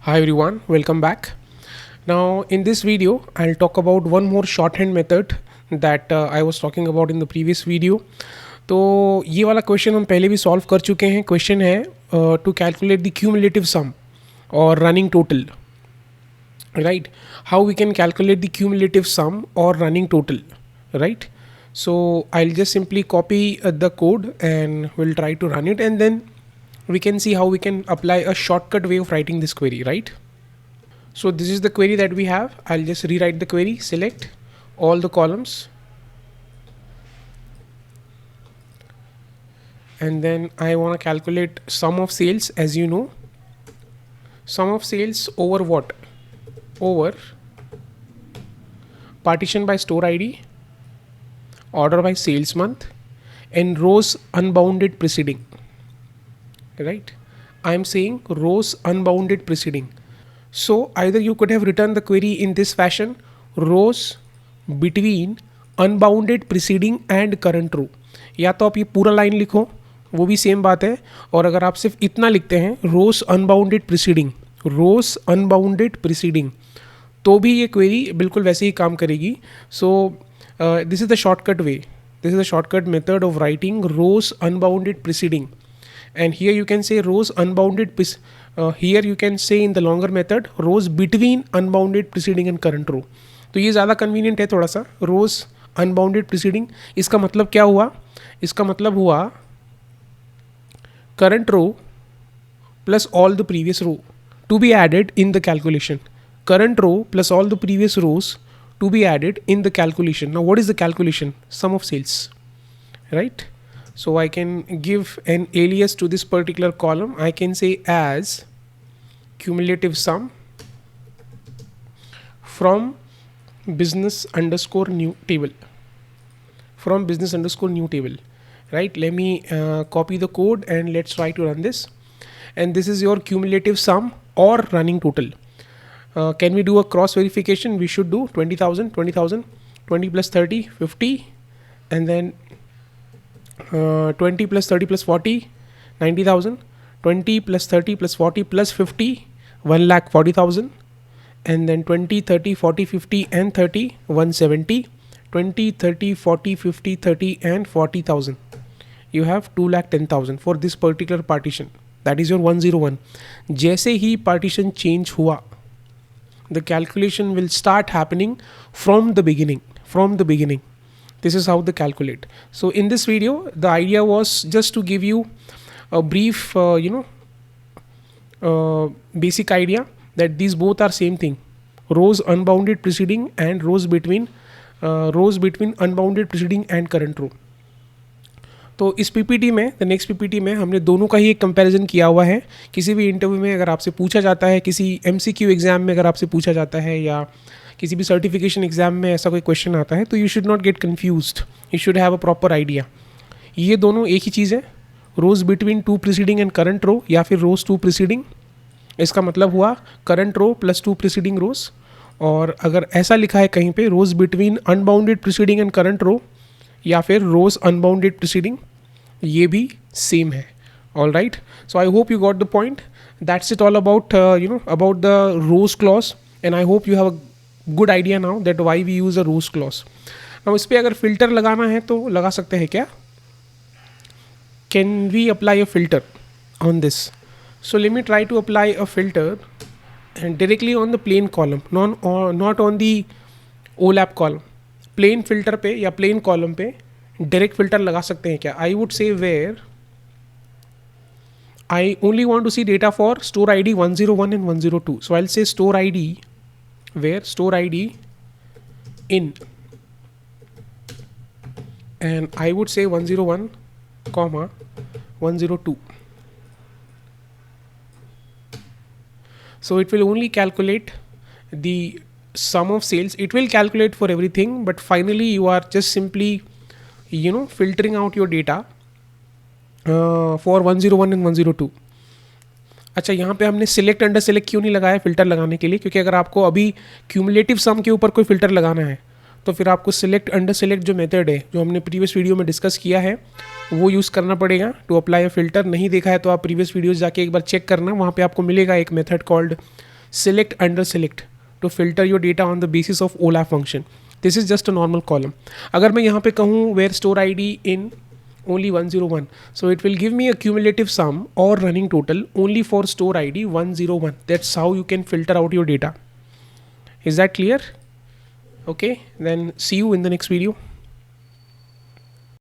Hi everyone, welcome back. Now in this video I'll talk about one more shorthand method that I was talking about in the previous video. तो ये वाला question हम पहले भी solve कर चुके हैं. क्वेश्चन है टू कैलकुलेट द क्यूमुलेटिव सम और running total. Right, how we can calculate the cumulative sum or running total, right? So I'll just simply copy the code and we'll try to run it, and then we can see how we can apply a shortcut way of writing this query, right? So this is the query that we have. I'll just rewrite the query, select all the columns, and then I want to calculate sum of sales. As you know, sum of sales over what? Over partition by store ID, order by sales month, and rows unbounded preceding. Right, I am saying rows unbounded preceding. So either you could have written the query in this fashion: rows between unbounded preceding and current row. या तो आप ये पूरा line लिखो, वो भी same बात है. और अगर आप सिर्फ इतना लिखते हैं rows unbounded preceding, rows unbounded preceding, तो भी ये क्वेरी बिल्कुल वैसे ही काम करेगी. So this is the shortcut way, this is the shortcut method of writing rows unbounded preceding. And here you can say rows unbounded here you can say in the longer method rows between unbounded preceding and current row. तो ये ज़्यादा convenient है थोड़ा सा. rows unbounded preceding, इसका मतलब क्या हुआ? इसका मतलब हुआ current row plus all the previous row to be added in the calculation. Current row plus all the previous rows to be added in the calculation. Now what is the calculation? Sum of sales, right? So I can give an alias to this particular column. I can say as cumulative sum from business underscore new table. From business underscore new table, right? Let me copy the code and let's try to run this. And this is your cumulative sum or running total. Can we do a cross verification? We should do 20,000, 20,000, 20 plus 30, 50, and then 20 plus 30 plus 40, 90,000, 20 plus 30 plus 40 plus 50, 1,40,000, and then 20, 30, 40, 50 and 30, 170, 20, 30, 40, 50, 30 and 40,000. You have 2,10,000 for this particular partition. That is your 101. जैसे ही partition change हुआ, the calculation will start happening from the beginning. From the beginning. This is how they calculate. So in this video, the idea was just to give you a brief, basic idea that these both are same thing: rows unbounded preceding and rows between unbounded preceding and current row. तो इस PPT में, the next PPT में हमने दोनों का ही एक comparison किया हुआ है. किसी भी इंटरव्यू में अगर आपसे पूछा जाता है, किसी MCQ एग्जाम में अगर आपसे पूछा जाता है, या किसी भी सर्टिफिकेशन एग्जाम में ऐसा कोई क्वेश्चन आता है, तो you should not get confused, you should have a proper idea. ये दोनों एक ही चीज़ है, rows between two preceding and current row, या फिर रोज टू प्रीसीडिंग. इसका मतलब हुआ current row plus two preceding rows. और अगर ऐसा लिखा है कहीं पे rows between unbounded preceding and current row, या फिर रोज अनबाउंडेड प्रीसीडिंग, ये भी सेम है. All right, so I hope you got the point. That's it all about about the rows clause, and I hope you have a good idea now that why we use a rows clause. Now इस पे अगर filter लगाना है तो लगा सकते हैं क्या? Can we apply a filter on this? So let me try to apply a filter and directly on the plain column, not on the OLAP column. Plain filter पे या plain column पे direct filter लगा सकते हैं क्या? I would say where I only want to see data for store ID 101 and 102. So I'll say store ID, where store ID in, and I would say 101 comma 102. So it will only calculate the sum of sales. It will calculate for everything, but finally you are just simply filtering out your data for 101 and 102. अच्छा, यहाँ पे हमने select under select क्यों नहीं लगाया filter लगाने के लिए? क्योंकि अगर आपको अभी क्यूमुलेटिव सम के ऊपर कोई फिल्टर लगाना है तो फिर आपको सिलेक्ट अंडर सेलेक्ट जो मेथड है, जो हमने प्रीवियस वीडियो में डिस्कस किया है, वो यूज़ करना पड़ेगा टू अप्लाई अ फिल्टर. नहीं देखा है तो आप प्रीवियस वीडियोस जाके एक बार चेक करना, वहाँ पे आपको मिलेगा एक method called select under select to filter your data on the basis of OLAP function. This is just a normal column. अगर मैं यहाँ पे कहूँ where store ID in only 101, so it will give me a cumulative sum or running total only for store ID 101. That's how you can filter out your data. Is that clear? Okay, then see you in the next video.